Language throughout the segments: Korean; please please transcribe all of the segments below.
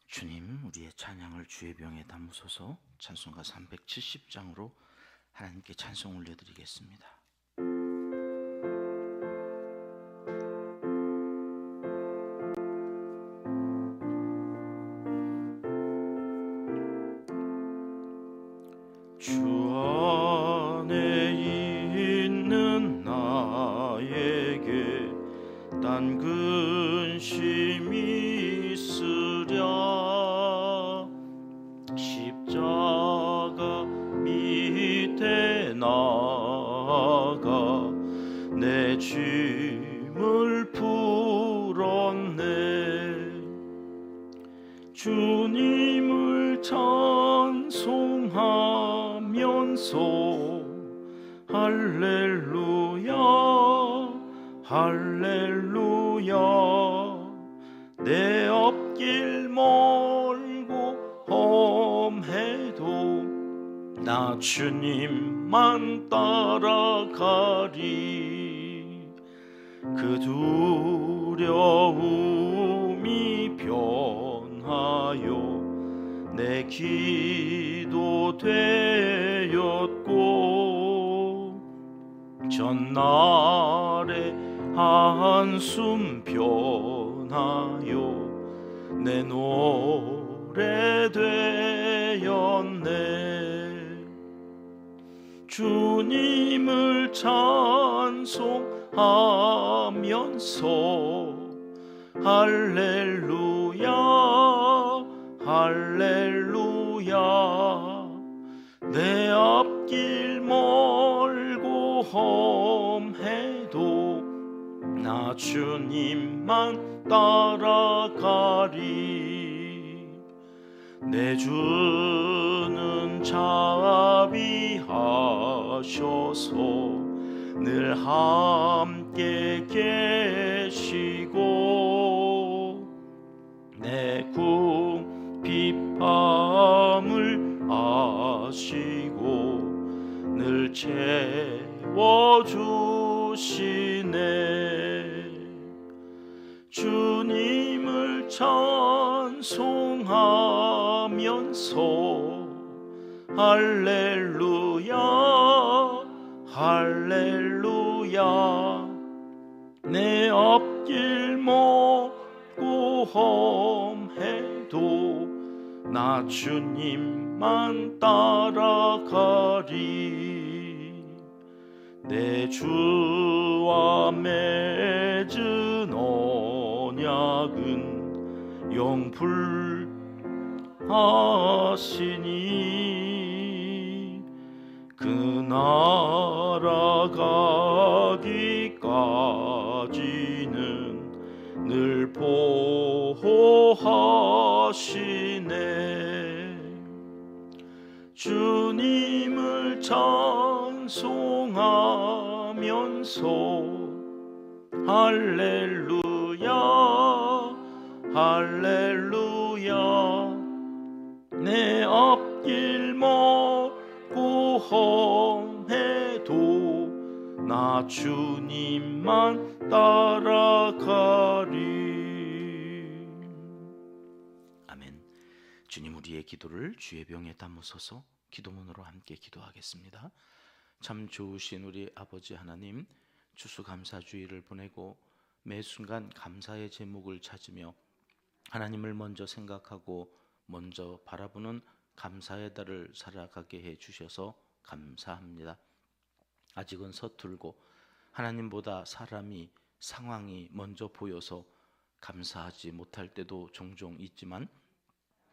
주님, 우리의 찬양을 주의 병에 담으소서. 찬송가 370장으로 하나님께 찬송 올려드리겠습니다. 주 안에 있는 나에게 딴 근심이 있으랴. 십자가 밑에 나가 내 짐을 풀었네. 주님을 찬송하면서 할렐루야 할렐루야. 내 앞길 멀고 험해도 나 주님만 따라가리. 그 두려움이 변하여 내 기도 되었고, 전날에 한숨 변하여 내 노래 되었네. 주님을 찬송하면서 할렐루야 할렐루야. 내 앞길 멀고 험해도 나 주님만 따라가리. 내 주는 자비하셔서 늘 함께 계시고, 내 궁핍함을 아시고 늘 채워주시네. 주님을 찬송하면서 할렐루야 할렐루야. 내 앞길 멀고 험해도 나 주님만 따라가리. 내 주와 맺은 언약은 영불하시니, 그 나라 가기까지는 늘 보호하시네. 주님을 찬송하면서 할렐루야 할렐루야. 내 앞길 멀고 험해도 나 주님만 따라가리. 아멘. 주님, 우리의 기도를 주의 병에 담으소서. 기도문으로 함께 기도하겠습니다. 참 좋으신 우리 아버지 하나님, 추수감사주의를 보내고 매 순간 감사의 제목을 찾으며 하나님을 먼저 생각하고 먼저 바라보는 감사의 달을 살아가게 해 주셔서 감사합니다. 아직은 서툴고 하나님보다 사람이 상황이 먼저 보여서 감사하지 못할 때도 종종 있지만,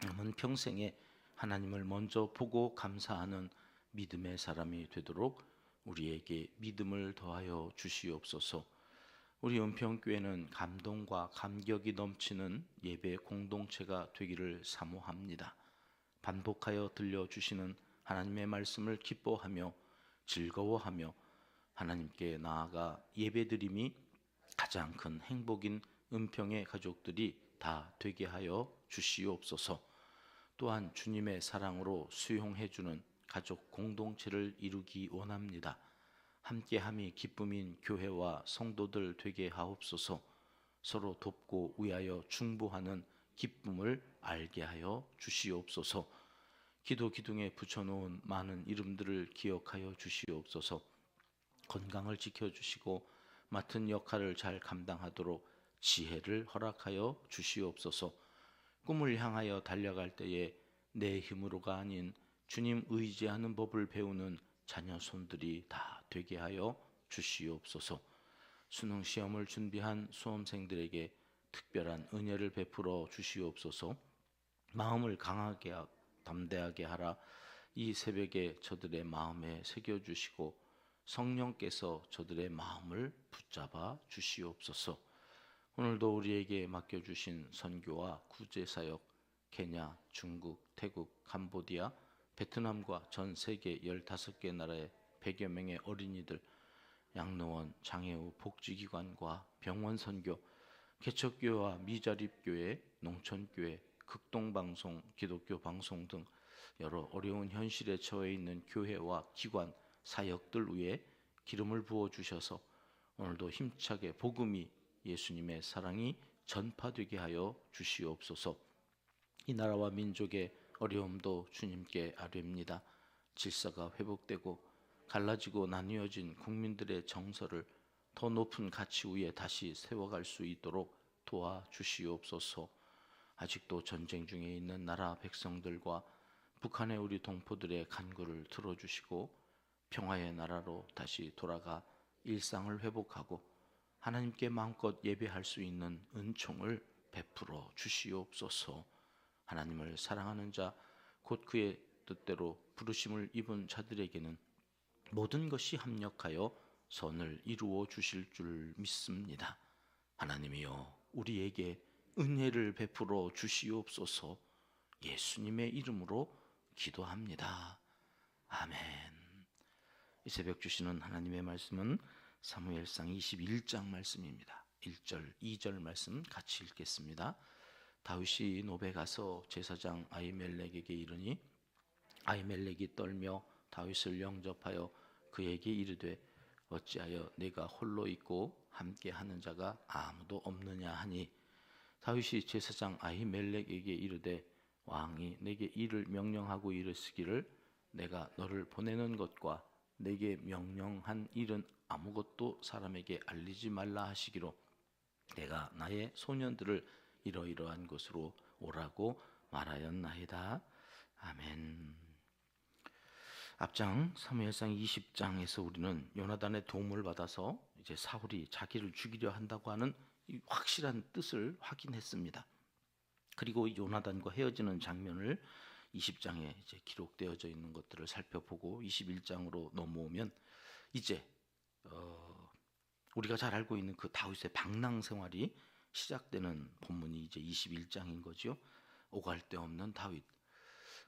남은 평생에 하나님을 먼저 보고 감사하는 믿음의 사람이 되도록 우리에게 믿음을 더하여 주시옵소서. 우리 은평교회는 감동과 감격이 넘치는 예배 공동체가 되기를 사모합니다. 반복하여 들려주시는 하나님의 말씀을 기뻐하며 즐거워하며 하나님께 나아가 예배드림이 가장 큰 행복인 은평의 가족들이 다 되게 하여 주시옵소서. 또한 주님의 사랑으로 수용해주는 가족 공동체를 이루기 원합니다. 함께함이 기쁨인 교회와 성도들 되게 하옵소서. 서로 돕고 위하여 중보하는 기쁨을 알게 하여 주시옵소서. 기도 기둥에 붙여놓은 많은 이름들을 기억하여 주시옵소서. 건강을 지켜주시고 맡은 역할을 잘 감당하도록 지혜를 허락하여 주시옵소서. 꿈을 향하여 달려갈 때에 내 힘으로가 아닌 주님 의지하는 법을 배우는 자녀 손들이 다 되게 하여 주시옵소서. 수능 시험을 준비한 수험생들에게 특별한 은혜를 베풀어 주시옵소서. 마음을 강하게 담대하게 하라. 이 새벽에 저들의 마음에 새겨주시고 성령께서 저들의 마음을 붙잡아 주시옵소서. 오늘도 우리에게 맡겨주신 선교와 구제사역, 케냐, 중국, 태국, 캄보디아, 베트남과 전 세계 15개 나라의 100여 명의 어린이들, 양로원, 장애우 복지기관과 병원 선교, 개척교회와 미자립교회, 농촌교회, 극동방송, 기독교 방송 등 여러 어려운 현실에 처해 있는 교회와 기관, 사역들 위에 기름을 부어주셔서 오늘도 힘차게 복음이, 예수님의 사랑이 전파되게 하여 주시옵소서. 이 나라와 민족의 어려움도 주님께 아뢰옵니다. 질서가 회복되고 갈라지고 나뉘어진 국민들의 정서를 더 높은 가치 위에 다시 세워갈 수 있도록 도와주시옵소서. 아직도 전쟁 중에 있는 나라 백성들과 북한의 우리 동포들의 간구를 들어주시고 평화의 나라로 다시 돌아가 일상을 회복하고 하나님께 마음껏 예배할 수 있는 은총을 베풀어 주시옵소서. 하나님을 사랑하는 자, 곧 그의 뜻대로 부르심을 입은 자들에게는 모든 것이 합력하여 선을 이루어 주실 줄 믿습니다. 하나님이여, 우리에게 은혜를 베풀어 주시옵소서. 예수님의 이름으로 기도합니다. 아멘. 이 새벽 주시는 하나님의 말씀은 사무엘상 21장 말씀입니다. 1절, 2절 말씀 같이 읽겠습니다. 다윗이 노베 가서 제사장 아히멜렉에게 이르니 아히멜렉이 떨며 다윗을 영접하여 그에게 이르되 어찌하여 내가 홀로 있고 함께 하는 자가 아무도 없느냐 하니 다윗이 제사장 아히멜렉에게 이르되 왕이 내게 이를 명령하고 이르시기를 내가 너를 보내는 것과 내게 명령한 일은 아무것도 사람에게 알리지 말라 하시기로 내가 나의 소년들을 이러이러한 곳으로 오라고 말하였나이다. 아멘. 앞장 사무엘상 20장에서 우리는 요나단의 도움을 받아서 이제 사울이 자기를 죽이려 한다고 하는 이 확실한 뜻을 확인했습니다. 그리고 요나단과 헤어지는 장면을 20장에 이제 기록되어져 있는 것들을 살펴보고 21장으로 넘어오면 이제 우리가 잘 알고 있는 그 다윗의 방랑 생활이 시작되는 본문이 이제 21장인 거죠. 오갈 데 없는 다윗.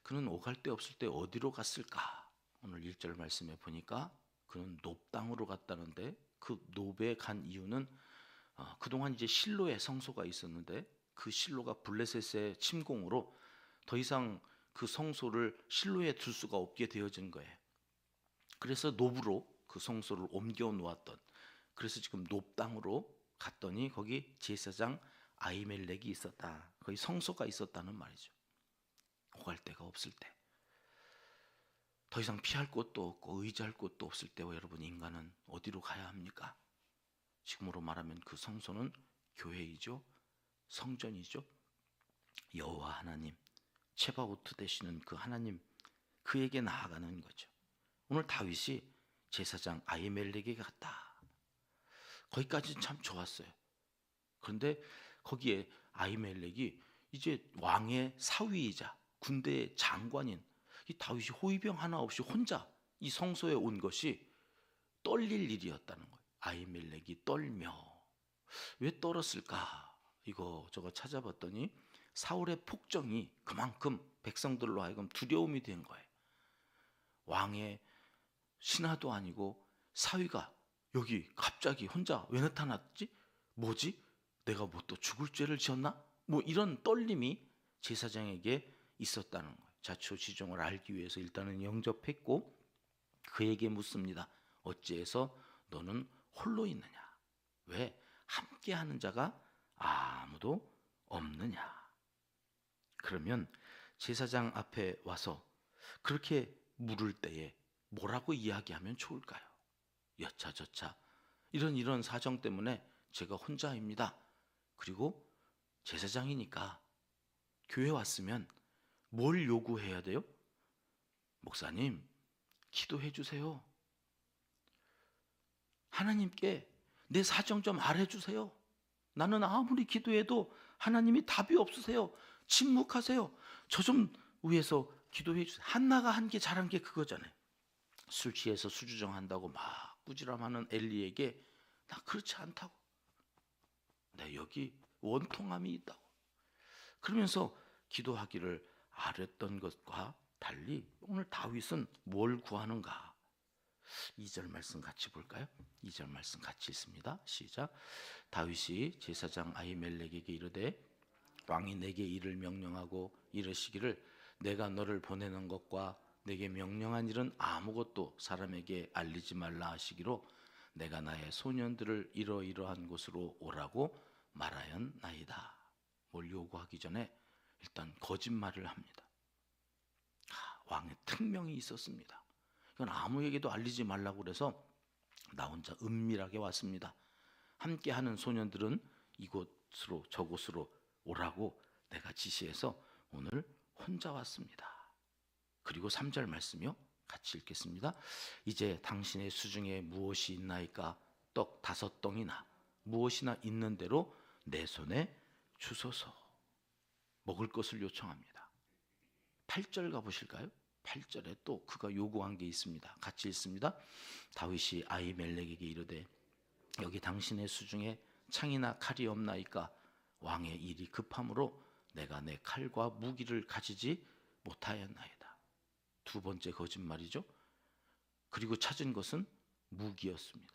그는 오갈 데 없을 때 어디로 갔을까? 오늘 1절 말씀에 보니까 그는 놉 땅으로 갔다는데 그 놉에 간 이유는 그동안 이제 실로의 성소가 있었는데 그 실로가 블레셋의 침공으로 더 이상 그 성소를 실로에 둘 수가 없게 되어진 거예요. 그래서 놉으로 그 성소를 옮겨 놓았던, 그래서 지금 놉 땅으로 갔더니 거기 제사장 아히멜렉이 있었다. 거기 성소가 있었다는 말이죠. 오갈 데가 없을 때, 더 이상 피할 곳도 없고 의지할 곳도 없을 때와 여러분, 인간은 어디로 가야 합니까? 지금으로 말하면 그 성소는 교회이죠. 성전이죠. 여호와 하나님, 체바오트 되시는 그 하나님, 그에게 나아가는 거죠. 오늘 다윗이 제사장 아히멜렉에게 갔다. 거기까지는 참 좋았어요. 그런데 거기에 아히멜렉이 이제 왕의 사위이자 군대의 장관인 이 다윗이 호위병 하나 없이 혼자 이 성소에 온 것이 떨릴 일이었다는 거예요. 아히멜렉이 떨며, 왜 떨었을까? 이거 찾아봤더니 사울의 폭정이 그만큼 백성들로 하여금 두려움이 된 거예요. 왕의 신하도 아니고 사위가 여기 갑자기 혼자 왜 나타났지? 뭐지? 내가 뭐 또 죽을 죄를 지었나? 뭐 이런 떨림이 제사장에게 있었다는 거예요. 자초지종을 알기 위해서 일단은 영접했고 그에게 묻습니다. 어찌해서 너는 홀로 있느냐? 왜 함께하는 자가 아무도 없느냐? 그러면 제사장 앞에 와서 그렇게 물을 때에 뭐라고 이야기하면 좋을까요? 여차저차 이런 사정 때문에 제가 혼자입니다. 그리고 제사장이니까 교회 왔으면 뭘 요구해야 돼요? 목사님, 기도해 주세요. 하나님께 내 사정 좀 알려주세요. 나는 아무리 기도해도 하나님이 답이 없으세요. 침묵하세요. 저 좀 위해서 기도해 주세요. 한나가 한 게 잘한 게 그거잖아요. 술 취해서 수주정한다고 막 꾸지람하는 엘리에게 나 그렇지 않다고. 내 여기 원통함이 있다고. 그러면서 기도하기를 아랬던 것과 달리 오늘 다윗은 뭘 구하는가? 2절 말씀 같이 볼까요? 2절 말씀 같이 있습니다. 시작. 다윗이 제사장 아히멜렉에게 이르되 왕이 내게 이를 명령하고 이르시기를 내가 너를 보내는 것과 내게 명령한 일은 아무것도 사람에게 알리지 말라 하시기로 내가 나의 소년들을 이러이러한 곳으로 오라고 말하였나이다. 뭘 요구하기 전에 일단 거짓말을 합니다. 왕의 특명이 있었습니다. 이건 아무에게도 알리지 말라고 그래서 나 혼자 은밀하게 왔습니다. 함께하는 소년들은 이곳으로 저곳으로 오라고 내가 지시해서 오늘 혼자 왔습니다. 그리고 3절 말씀이요. 같이 읽겠습니다. 이제 당신의 수중에 무엇이 있나이까? 떡 5덩이나 무엇이나 있는 대로 내 손에 주소서. 먹을 것을 요청합니다. 8절 가보실까요? 8절에 또 그가 요구한 게 있습니다. 같이 읽습니다. 다윗이 아히멜렉에게 이르되 여기 당신의 수중에 창이나 칼이 없나이까? 왕의 일이 급함으로 내가 내 칼과 무기를 가지지 못하였나이다. 두 번째 거짓말이죠. 그리고 찾은 것은 무기였습니다.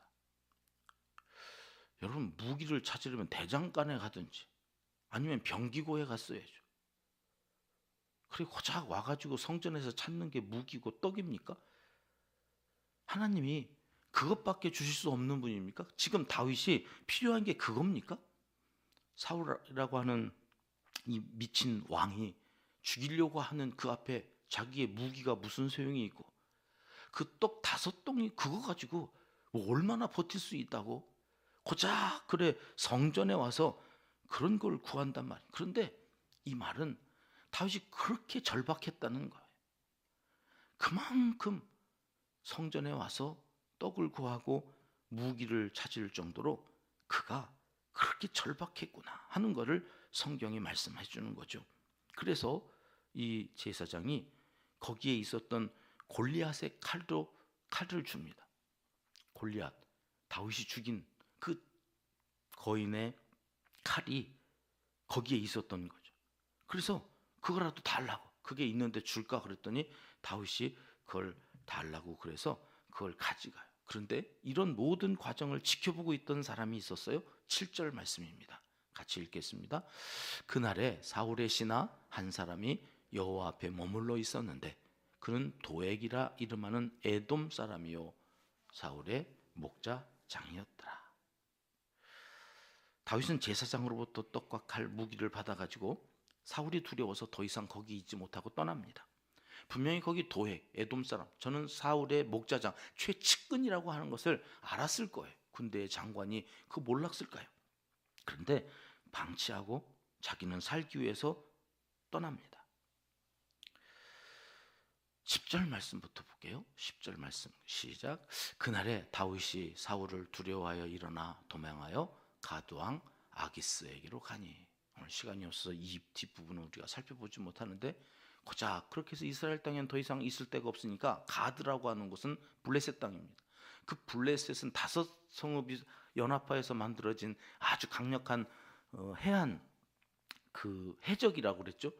여러분, 무기를 찾으려면 대장간에 가든지 아니면 병기고에 갔어야죠. 그리고 고작 와가지고 성전에서 찾는 게 무기고 떡입니까? 하나님이 그것밖에 주실 수 없는 분입니까? 지금 다윗이 필요한 게 그겁니까? 사울이라고 하는 이 미친 왕이 죽이려고 하는 그 앞에 자기의 무기가 무슨 소용이 있고 그 떡 5덩이 그거 가지고 뭐 얼마나 버틸 수 있다고? 고작 그래 성전에 와서 그런 걸 구한단 말이에요. 그런데 이 말은 다윗이 그렇게 절박했다는 거예요. 그만큼 성전에 와서 떡을 구하고 무기를 찾을 정도로 그가 그렇게 절박했구나 하는 것을 성경이 말씀해 주는 거죠. 그래서 이 제사장이 거기에 있었던 골리앗의 칼을 줍니다. 골리앗, 다윗이 죽인 그 거인의 칼이 거기에 있었던 거죠. 그래서 그거라도 달라고, 그게 있는데 줄까 그랬더니 다윗이 그걸 달라고 그래서 그걸 가져가요. 그런데 이런 모든 과정을 지켜보고 있던 사람이 있었어요. 7절 말씀입니다. 같이 읽겠습니다. 그날에 사울의 신하 한 사람이 여호와 앞에 머물러 있었는데 그는 도액이라 이름하는 에돔 사람이요 사울의 목자장이었더라. 다윗은 제사장으로부터 떡과 칼, 무기를 받아가지고 사울이 두려워서 더 이상 거기 있지 못하고 떠납니다. 분명히 거기 도액, 에돔 사람, 저는 사울의 목자장, 최측근이라고 하는 것을 알았을 거예요. 군대의 장관이 그거 몰랐을까요? 그런데 방치하고 자기는 살기 위해서 떠납니다. 10절 말씀부터 볼게요. 10절 말씀 시작. 그날에 다윗이 사울을 두려워하여 일어나 도망하여 가드왕 아기스에게로 가니. 오늘 시간이 없어서 이 뒷부분은 우리가 살펴보지 못하는데 고작 그렇게 해서 이스라엘 땅엔 더 이상 있을 데가 없으니까 가드라고 하는 곳은 블레셋 땅입니다. 그 블레셋은 5성읍이 연합하여서 만들어진 아주 강력한 해안 그 해적이라고 그랬죠.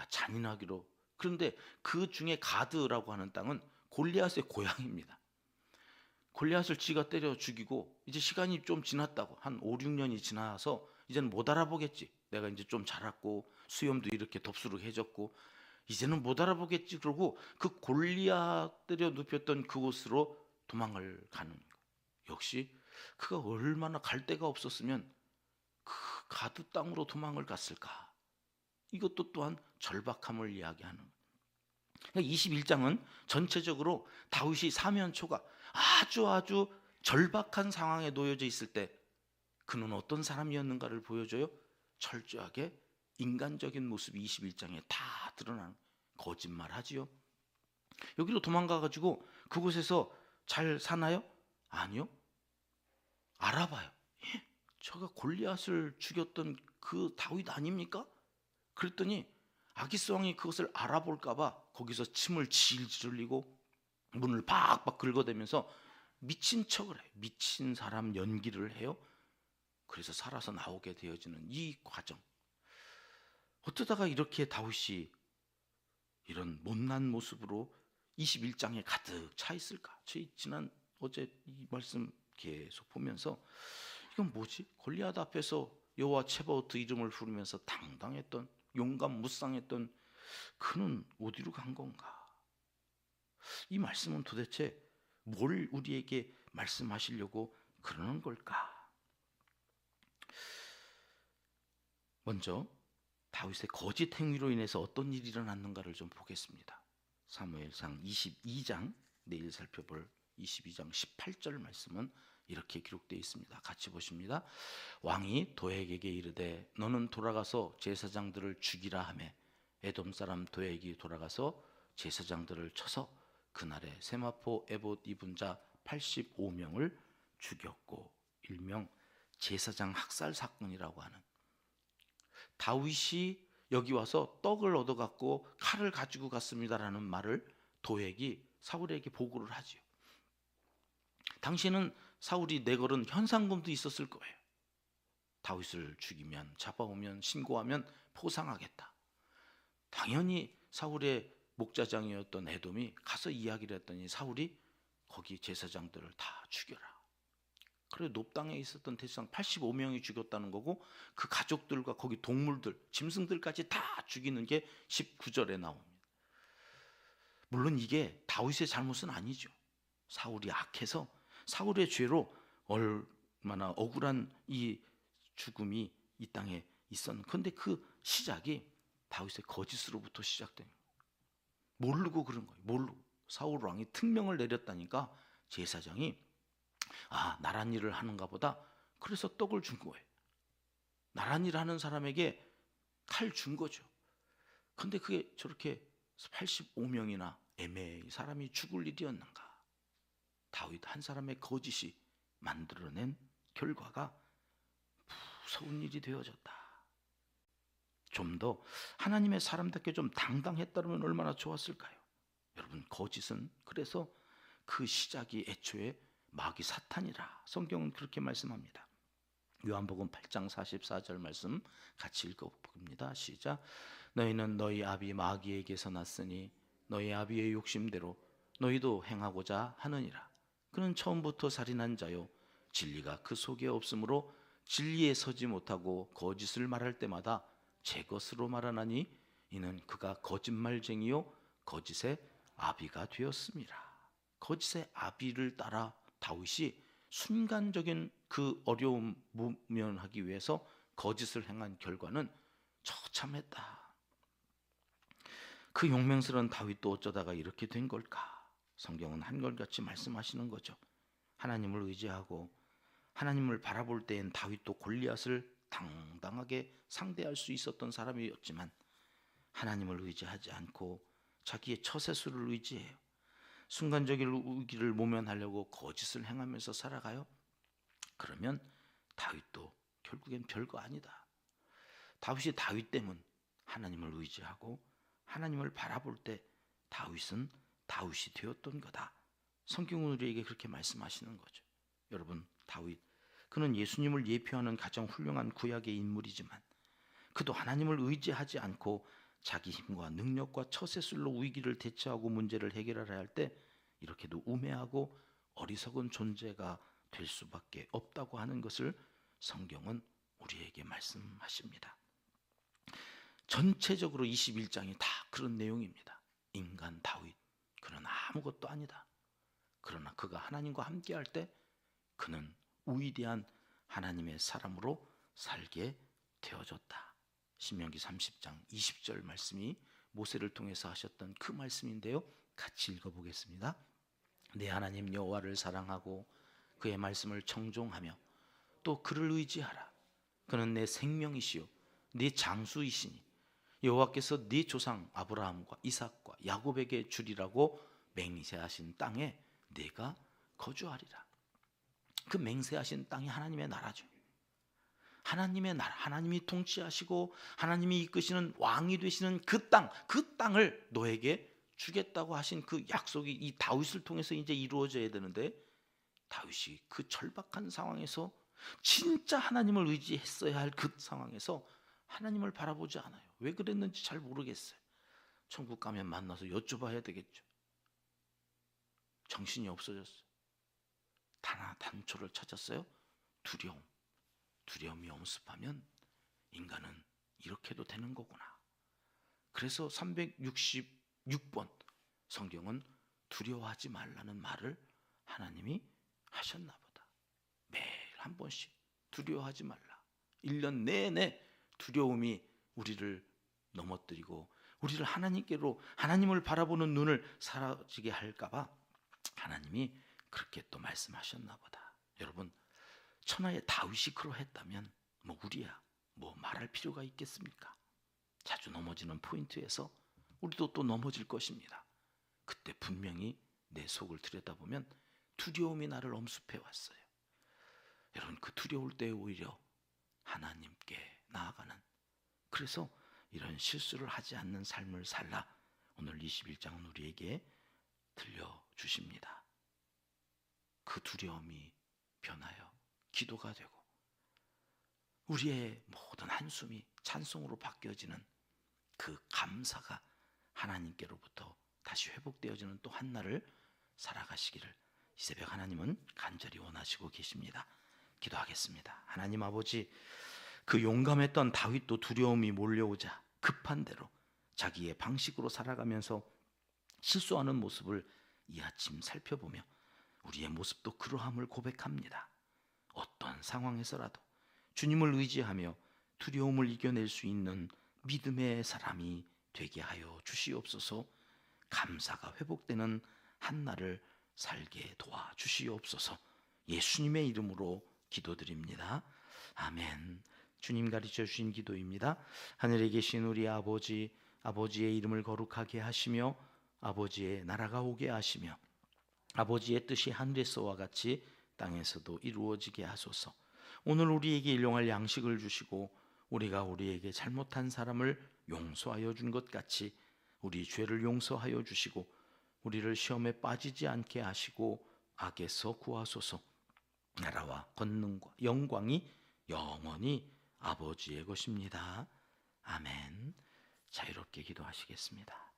잔인하기로. 그런데 그 중에 가드라고 하는 땅은 골리앗의 고향입니다. 골리앗을 지가 때려 죽이고 이제 시간이 좀 지났다고 한 5, 6년이 지나서 이제는 못 알아보겠지. 내가 이제 좀 자랐고 수염도 이렇게 덥수룩해졌고 이제는 못 알아보겠지. 그러고 그 골리앗 때려 눕혔던 그곳으로 도망을 가는 거예요. 역시 그가 얼마나 갈 데가 없었으면 그 가드 땅으로 도망을 갔을까. 이것도 또한 절박함을 이야기하는 거예요. 그러니까 21장은 전체적으로 다윗이 사면초가 아주 절박한 상황에 놓여져 있을 때 그는 어떤 사람이었는가를 보여줘요. 철저하게 인간적인 모습이 21장에 다 드러나는 거짓말하지요. 여기로 도망가가지고 그곳에서 잘 사나요? 아니요. 알아봐요. 저가 골리앗을 죽였던 그 다윗 아닙니까? 그랬더니 아기스 왕이 그것을 알아볼까봐 거기서 침을 질질 흘리고 문을 박박 긁어대면서 미친 척을 해요. 미친 사람 연기를 해요. 그래서 살아서 나오게 되어지는 이 과정. 어쩌다가 이렇게 다윗이 이런 못난 모습으로 21장에 가득 차 있을까? 저희 어제 이 말씀 계속 보면서 이건 뭐지? 골리앗 앞에서 여호와 체바오트 이름을 부르면서 당당했던, 용감 무쌍했던 그는 어디로 간 건가? 이 말씀은 도대체 뭘 우리에게 말씀하시려고 그러는 걸까? 먼저 다윗의 거짓 행위로 인해서 어떤 일이 일어났는가를 좀 보겠습니다. 사무엘상 22장, 내일 살펴볼 22장 18절 말씀은 이렇게 기록되어 있습니다. 같이 보십니다. 왕이 도액에게 이르되 너는 돌아가서 제사장들을 죽이라 하매 에돔 사람 도액이 돌아가서 제사장들을 쳐서 그날에 세마포 에봇 입은 자 85명을 죽였고, 일명 제사장 학살 사건이라고 하는, 다윗이 여기 와서 떡을 얻어갖고 칼을 가지고 갔습니다라는 말을 도액이 사울에게 보고를 하지요. 당시에는 사울이 내걸은 현상금도 있었을 거예요. 다윗을 죽이면, 잡아오면, 신고하면 포상하겠다. 당연히 사울의 목자장이었던 에돔이 가서 이야기를 했더니 사울이 거기 제사장들을 다 죽여라. 그래 높당에 있었던 대제사장 85명이 죽였다는 거고, 그 가족들과 거기 동물들, 짐승들까지 다 죽이는 게 19절에 나옵니다. 물론 이게 다윗의 잘못은 아니죠. 사울이 악해서 사울의 죄로 얼마나 억울한 이 죽음이 이 땅에 있었는데, 그런데 그 시작이 다윗의 거짓으로부터 시작된 거예요. 모르고 그런 거예요. 모르고. 사울 왕이 특명을 내렸다니까 제사장이 나란 일을 하는가 보다. 그래서 떡을 준 거예요. 나란 일 하는 사람에게 칼 준 거죠. 근데 그게 저렇게 85명이나 애매히 사람이 죽을 일이었는가? 다윗 한 사람의 거짓이 만들어낸 결과가 무서운 일이 되어졌다. 좀 더 하나님의 사람답게 좀 당당했다면 얼마나 좋았을까요? 여러분, 거짓은 그래서 그 시작이 애초에 마귀 사탄이라 성경은 그렇게 말씀합니다. 요한복음 8장 44절 말씀 같이 읽어봅니다. 시작. 너희는 너희 아비 마귀에게서 났으니 너희 아비의 욕심대로 너희도 행하고자 하느니라. 그는 처음부터 살인한 자요 진리가 그 속에 없으므로 진리에 서지 못하고 거짓을 말할 때마다 제 것으로 말하나니 이는 그가 거짓말쟁이요 거짓의 아비가 되었습니다. 거짓의 아비를 따라 다윗이 순간적인 그 어려움 모면하기 위해서 거짓을 행한 결과는 처참했다. 그 용맹스러운 다윗도 어쩌다가 이렇게 된 걸까? 성경은 한결같이 말씀하시는 거죠. 하나님을 의지하고 하나님을 바라볼 때엔 다윗도 골리앗을 당당하게 상대할 수 있었던 사람이었지만 하나님을 의지하지 않고 자기의 처세술을 의지해요. 순간적인 위기를 모면하려고 거짓을 행하면서 살아가요. 그러면 다윗도 결국엔 별거 아니다. 다윗이 다윗 때문 하나님을 의지하고 하나님을 바라볼 때 다윗은 다윗이 되었던 거다. 성경은 우리에게 그렇게 말씀하시는 거죠. 여러분, 다윗, 그는 예수님을 예표하는 가장 훌륭한 구약의 인물이지만 그도 하나님을 의지하지 않고 자기 힘과 능력과 처세술로 위기를 대처하고 문제를 해결하려 할 때 이렇게도 우매하고 어리석은 존재가 될 수밖에 없다고 하는 것을 성경은 우리에게 말씀하십니다. 전체적으로 21장이 다 그런 내용입니다. 인간 다윗, 그는 아무것도 아니다. 그러나 그가 하나님과 함께할 때 그는 위대한 하나님의 사람으로 살게 되어졌다. 신명기 30장 20절 말씀이 모세를 통해서 하셨던 그 말씀인데요. 같이 읽어보겠습니다. 내 하나님 여호와를 사랑하고 그의 말씀을 청종하며 또 그를 의지하라. 그는 내 생명이시요 네 장수이시니 여호와께서 네 조상 아브라함과 이삭과 야곱에게 주리라고 맹세하신 땅에 네가 거주하리라. 그 맹세하신 땅이 하나님의 나라죠. 하나님의 나라, 하나님이 통치하시고 하나님이 이끄시는 왕이 되시는 그 땅을 너에게 주겠다고 하신 그 약속이 이 다윗을 통해서 이제 이루어져야 되는데, 다윗이 그 절박한 상황에서 진짜 하나님을 의지했어야 할 그 상황에서 하나님을 바라보지 않아요. 왜 그랬는지 잘 모르겠어요. 천국 가면 만나서 여쭤봐야 되겠죠. 정신이 없어졌어요. 단초를 찾았어요. 두려움이 엄습하면 인간은 이렇게도 되는 거구나. 그래서 366번 성경은 두려워하지 말라는 말을 하나님이 하셨나 보다. 매일 한 번씩 두려워하지 말라. 1년 내내 두려움이 우리를 넘어뜨리고 우리를 하나님께로, 하나님을 바라보는 눈을 사라지게 할까봐 하나님이 그렇게 또 말씀하셨나 보다. 여러분, 천하의 다윗이 그러했다면 우리야 말할 필요가 있겠습니까? 자주 넘어지는 포인트에서 우리도 또 넘어질 것입니다. 그때 분명히 내 속을 들여다보면 두려움이 나를 엄습해 왔어요. 여러분, 그 두려울 때 오히려 하나님께 나아가는, 그래서 이런 실수를 하지 않는 삶을 살라, 오늘 21장은 우리에게 들려주십니다. 그 두려움이 변하여 기도가 되고 우리의 모든 한숨이 찬송으로 바뀌어지는 그 감사가 하나님께로부터 다시 회복되어지는 또 한 날을 살아가시기를 이 새벽 하나님은 간절히 원하시고 계십니다. 기도하겠습니다. 하나님 아버지, 그 용감했던 다윗도 두려움이 몰려오자 급한 대로 자기의 방식으로 살아가면서 실수하는 모습을 이 아침 살펴보며 우리의 모습도 그러함을 고백합니다. 어떤 상황에서라도 주님을 의지하며 두려움을 이겨낼 수 있는 믿음의 사람이 되게 하여 주시옵소서. 감사가 회복되는 한 날을 살게 도와주시옵소서. 예수님의 이름으로 기도드립니다. 아멘. 주님 가르쳐 주신 기도입니다. 하늘에 계신 우리 아버지, 아버지의 이름을 거룩하게 하시며 아버지의 나라가 오게 하시며 아버지의 뜻이 하늘에서와 같이 땅에서도 이루어지게 하소서. 오늘 우리에게 일용할 양식을 주시고 우리가 우리에게 잘못한 사람을 용서하여 준 것 같이 우리 죄를 용서하여 주시고 우리를 시험에 빠지지 않게 하시고 악에서 구하소서. 나라와 권능과 영광이 영원히 아버지의 것입니다. 아멘. 자유롭게 기도하시겠습니다.